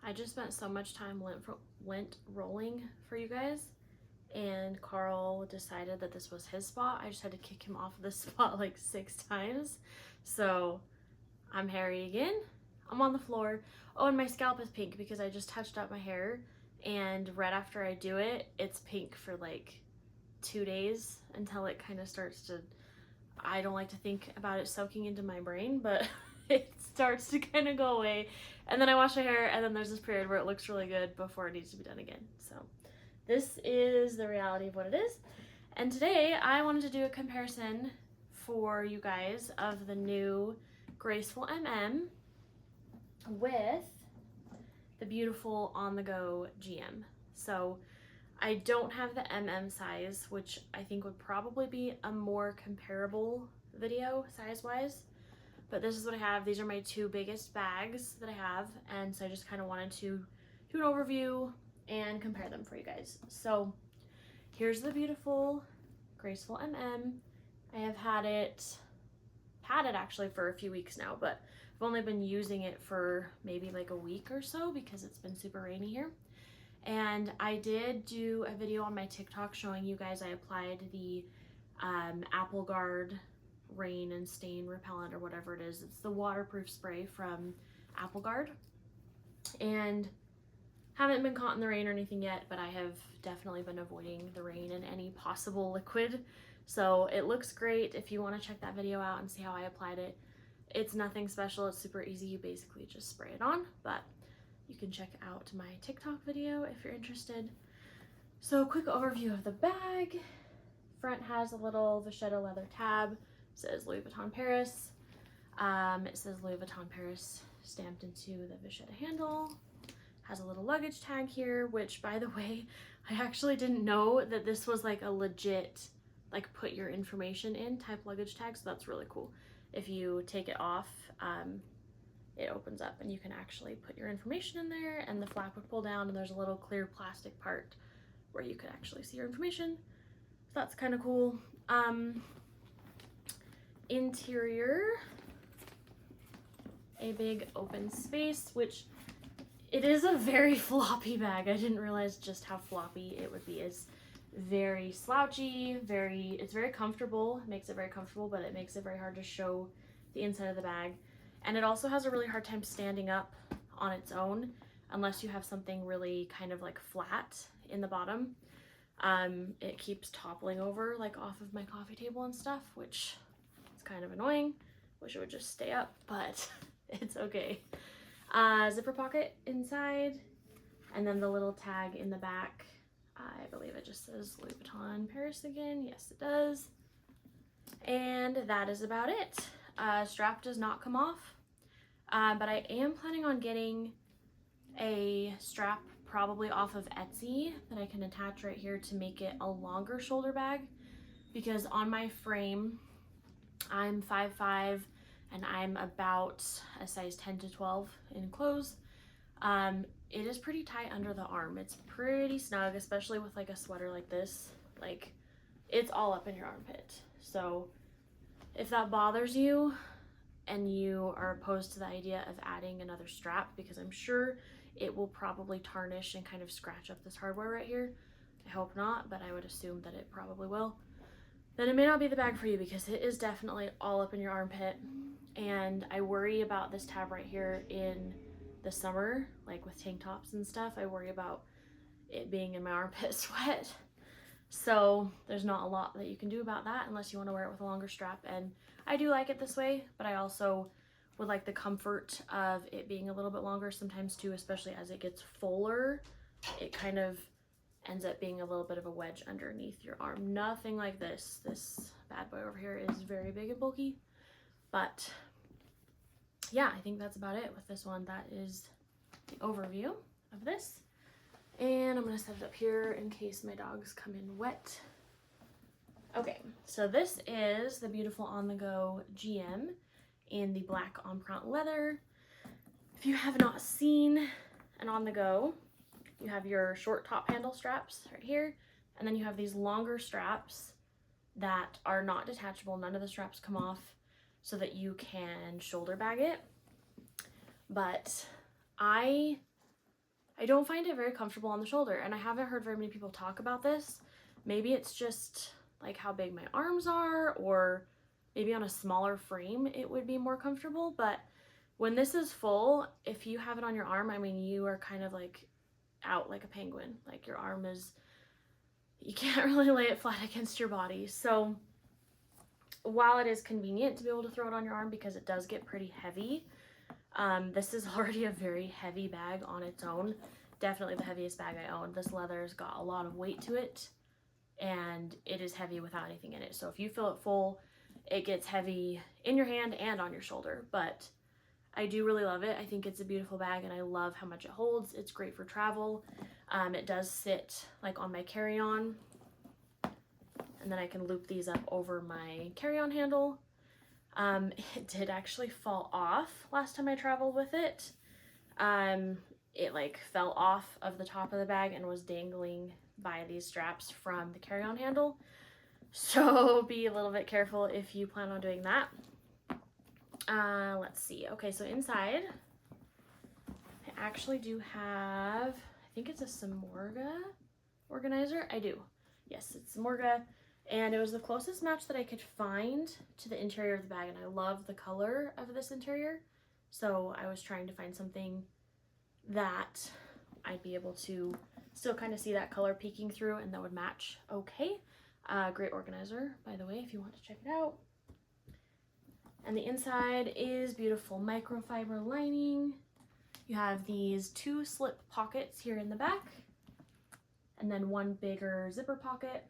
I just spent so much time lint rolling for you guys, and Carl decided that this was his spot. I just had to kick him off of this spot like 6 times. So I'm hairy again. I'm on the floor. Oh, and my scalp is pink because I just touched up my hair, and right after I do it, it's pink for like 2 days until it kind of starts to, I don't like to think about it soaking into my brain, but it starts to kind of go away. And then I wash my hair, and then there's this period where it looks really good before it needs to be done again. So this is the reality of what it is. And today I wanted to do a comparison for you guys of the new Graceful with the beautiful On The Go GM. So I don't have the size, which I think would probably be a more comparable video size-wise. But this is what I have. These are my 2 biggest bags that I have, and so I just kind of wanted to do an overview and compare them for you guys. So here's the beautiful Graceful I have had it actually for a few weeks now, but I've only been using it for maybe like a week or so because it's been super rainy here. And I did do a video on my TikTok showing you guys I applied the Apple Guard rain and stain repellent or whatever it is. It's the waterproof spray from Apple Guard. And haven't been caught in the rain or anything yet, but I have definitely been avoiding the rain and any possible liquid. So it looks great if you want to check that video out and see how I applied it. It's nothing special, it's super easy. You basically just spray it on, but you can check out my TikTok video if you're interested. So quick overview of the bag. Front has a little vachetta leather tab. It says Louis Vuitton Paris. It says Louis Vuitton Paris stamped into the vachetta handle. Has a little luggage tag here, which by the way, I actually didn't know that this was like a legit, like put your information in type luggage tag, so that's really cool. If you take it off, it opens up and you can actually put your information in there, and the flap would pull down and there's a little clear plastic part where you could actually see your information. So that's kind of cool. Interior, a big open space, which it is a very floppy bag. I didn't realize just how floppy it would be. It's very slouchy, it's very comfortable. It makes it very comfortable, but it makes it very hard to show the inside of the bag. And it also has a really hard time standing up on its own unless you have something really kind of like flat in the bottom. It keeps toppling over like off of my coffee table and stuff, which is kind of annoying. Wish it would just stay up, but it's okay. Zipper pocket inside, and then the little tag in the back. I believe it just says Louis Vuitton Paris again. Yes, it does. And that is about it. Strap does not come off, but I am planning on getting a strap probably off of Etsy that I can attach right here to make it a longer shoulder bag, because on my frame, I'm 5'5", and I'm about a size 10 to 12 in clothes. It is pretty tight under the arm. It's pretty snug, especially with like a sweater like this. Like, it's all up in your armpit. So if that bothers you and you are opposed to the idea of adding another strap, because I'm sure it will probably tarnish and kind of scratch up this hardware right here. I hope not, but I would assume that it probably will. Then it may not be the bag for you, because it is definitely all up in your armpit. And I worry about this tab right here in the summer, like with tank tops and stuff. I worry about it being in my armpit sweat. So there's not a lot that you can do about that unless you want to wear it with a longer strap. And I do like it this way, but I also would like the comfort of it being a little bit longer sometimes too, especially as it gets fuller. It kind of ends up being a little bit of a wedge underneath your arm. Nothing like this. This bad boy over here is very big and bulky, but yeah, I think that's about it with this one. That is the overview of this. And I'm gonna set it up here in case my dogs come in wet. Okay, so this is the beautiful On The Go GM in the black empreinte leather. If you have not seen an On The Go, you have your short top handle straps right here, and then you have these longer straps that are not detachable. None of the straps come off, so that you can shoulder bag it. But I I don't find it very comfortable on the shoulder, and I haven't heard very many people talk about this. Maybe it's just like how big my arms are, or maybe on a smaller frame it would be more comfortable, but when this is full, if you have it on your arm, I mean, you are kind of like out like a penguin. Like your arm is, you can't really lay it flat against your body. So while it is convenient to be able to throw it on your arm because it does get pretty heavy, this is already a very heavy bag on its own. Definitely the heaviest bag I own. This leather's got a lot of weight to it, and it is heavy without anything in it. So if you fill it full, it gets heavy in your hand and on your shoulder, but I do really love it. I think it's a beautiful bag, and I love how much it holds. It's great for travel. It does sit like on my carry-on, and then I can loop these up over my carry-on handle. It did actually fall off last time I traveled with it. It like fell off of the top of the bag and was dangling by these straps from the carry-on handle. So be a little bit careful if you plan on doing that. Let's see. Okay, so inside, I actually do have, I think it's a Samorga organizer. I do. Yes, it's Samorga. And it was the closest match that I could find to the interior of the bag, and I love the color of this interior. So I was trying to find something that I'd be able to still kind of see that color peeking through and that would match okay. Great organizer, by the way, if you want to check it out. And the inside is beautiful microfiber lining. You have these 2 slip pockets here in the back, and then 1 bigger zipper pocket,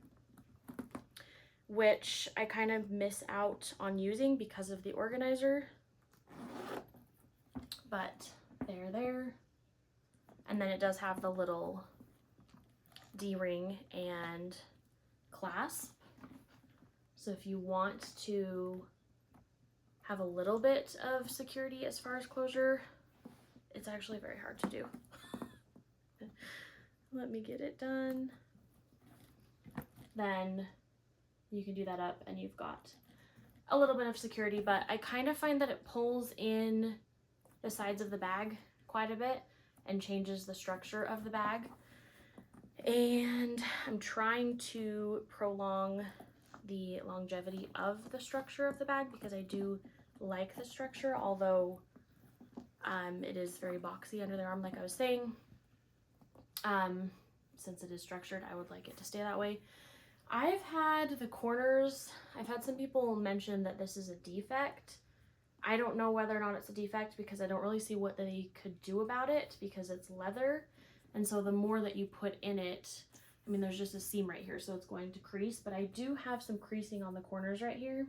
which I kind of miss out on using because of the organizer. But they're there. And then it does have the little D-ring and clasp. So if you want to have a little bit of security as far as closure, it's actually very hard to do. Let me get it done. Then you can do that up and you've got a little bit of security, but I kind of find that it pulls in the sides of the bag quite a bit and changes the structure of the bag. And I'm trying to prolong the longevity of the structure of the bag because I do like the structure, although it is very boxy under the arm, like I was saying. Since it is structured, I would like it to stay that way. I've had the corners, I've had some people mention that this is a defect. I don't know whether or not it's a defect because I don't really see what they could do about it because it's leather. And so the more that you put in it, I mean, there's just a seam right here, so it's going to crease, but I do have some creasing on the corners right here.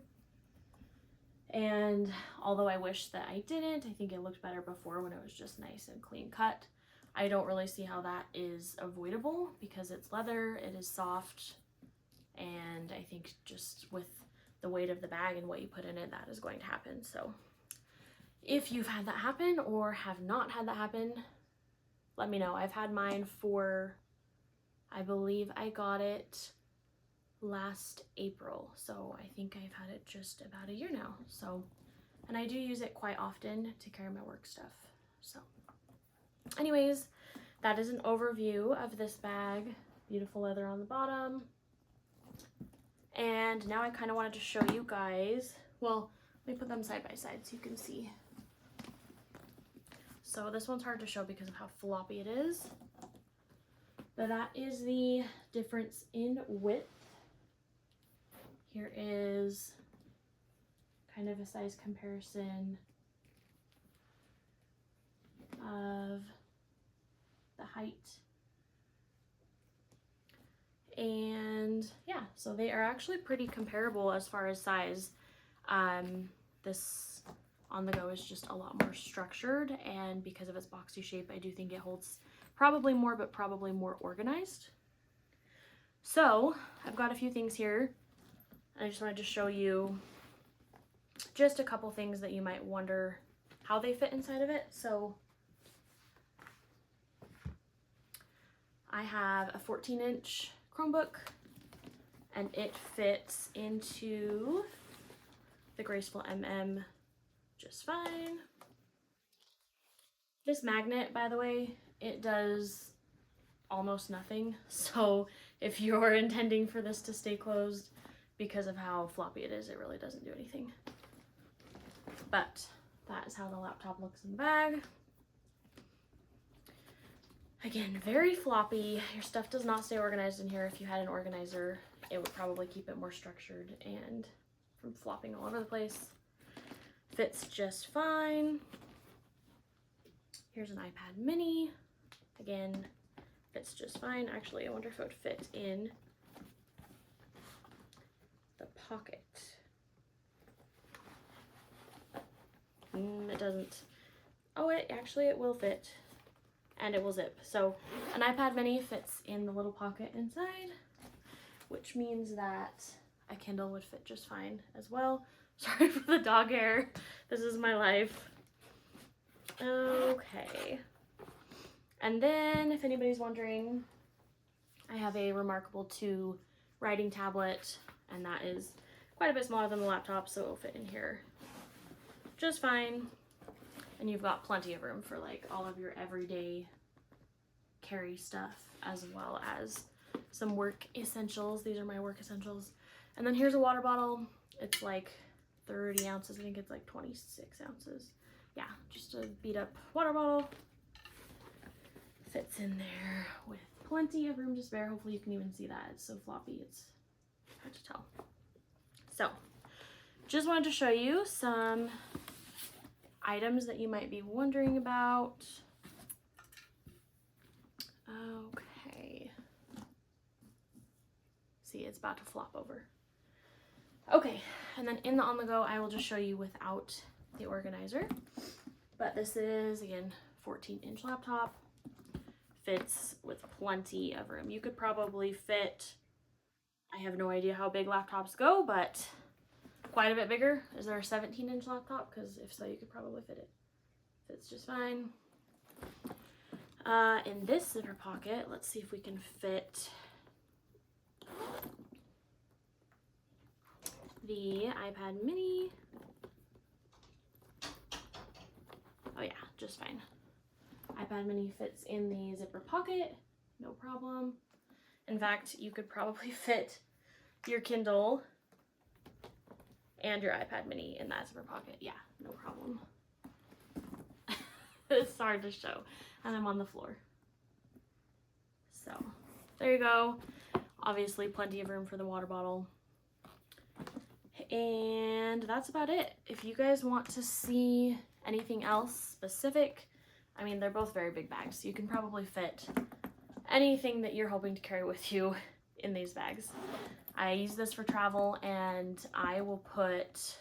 And although I wish that I didn't, I think it looked better before when it was just nice and clean cut. I don't really see how that is avoidable because it's leather, it is soft, and I think just with the weight of the bag and what you put in it, that is going to happen. So if you've had that happen or have not had that happen, let me know. I've had mine for, I believe I got it last April, so I think I've had it just about a year now. So, and I do use it quite often to carry my work stuff. So anyways, that is an overview of this bag. Beautiful leather on the bottom. And now I kind of wanted to show you guys, well, let me put them side by side so you can see. So this one's hard to show because of how floppy it is, but that is the difference in width. Here is kind of a size comparison of the height. And yeah, so they are actually pretty comparable as far as size. This on the go is just a lot more structured, and because of its boxy shape, I do think it holds probably more, but probably more organized. So I've got a few things here. I just wanted to show you just a couple things that you might wonder how they fit inside of it. So I have a 14-inch Chromebook, and it fits into the Graceful just fine. This magnet, by the way, it does almost nothing. So if you're intending for this to stay closed, because of how floppy it is, it really doesn't do anything. But that is how the laptop looks in the bag. Again, very floppy. Your stuff does not stay organized in here. If you had an organizer, it would probably keep it more structured and from flopping all over the place. Fits just fine. Here's an iPad mini. Again, fits just fine. Actually, I wonder if it would fit in the pocket. It doesn't. Oh, it will fit, and it will zip. So an iPad mini fits in the little pocket inside, which means that a Kindle would fit just fine as well. Sorry for the dog hair. This is my life. Okay. And then, if anybody's wondering, I have a Remarkable 2 writing tablet, and that is quite a bit smaller than the laptop, so it'll fit in here just fine. And you've got plenty of room for like all of your everyday carry stuff, as well as some work essentials. These are my work essentials. And then here's a water bottle. It's like 30 ounces. I think it's like 26 ounces. Yeah, just a beat up water bottle. Fits in there with plenty of room to spare. Hopefully you can even see that. It's so floppy, it's hard to tell. So, just wanted to show you some items that you might be wondering about. Okay. See, it's about to flop over. Okay, and then in the on the go, I will just show you without the organizer. But this is, again, 14-inch laptop. Fits with plenty of room. You could probably fit, I have no idea how big laptops go, but quite a bit bigger. Is there a 17-inch laptop? Because if so, you could probably fit it. Fits just fine. In this zipper pocket, let's see if we can fit the iPad mini. Oh yeah, just fine. iPad mini fits in the zipper pocket, no problem. In fact, you could probably fit your Kindle and your iPad mini in that zipper pocket. Yeah, no problem. It's hard to show, and I'm on the floor. So, there you go. Obviously, plenty of room for the water bottle. And that's about it. If you guys want to see anything else specific, I mean, they're both very big bags, so you can probably fit anything that you're hoping to carry with you in these bags. I use this for travel, and I will put,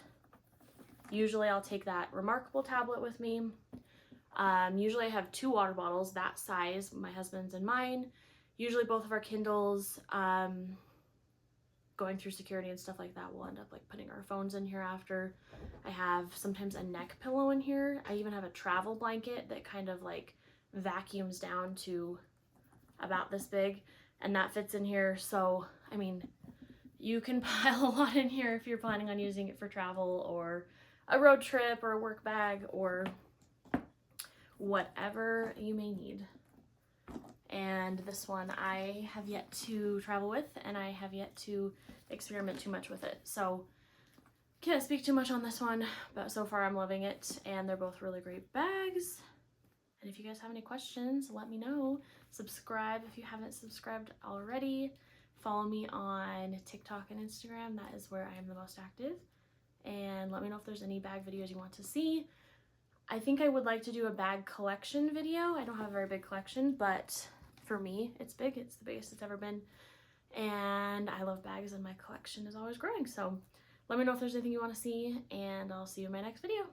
usually I'll take that Remarkable tablet with me. Usually I have 2 water bottles that size, my husband's and mine. Usually both of our Kindles, going through security and stuff like that, we'll end up like putting our phones in here after. I have sometimes a neck pillow in here. I even have a travel blanket that kind of like vacuums down to about this big, and that fits in here. So, I mean, you can pile a lot in here if you're planning on using it for travel or a road trip or a work bag or whatever you may need. And this one I have yet to travel with, and I have yet to experiment too much with it. So can't speak too much on this one, but so far I'm loving it, and they're both really great bags. And if you guys have any questions, let me know. Subscribe if you haven't subscribed already. Follow me on TikTok and Instagram. That is where I am the most active. And let me know if there's any bag videos you want to see. I think I would like to do a bag collection video. I don't have a very big collection, but for me, it's big. It's the biggest it's ever been. And I love bags, and my collection is always growing. So let me know if there's anything you want to see, and I'll see you in my next video.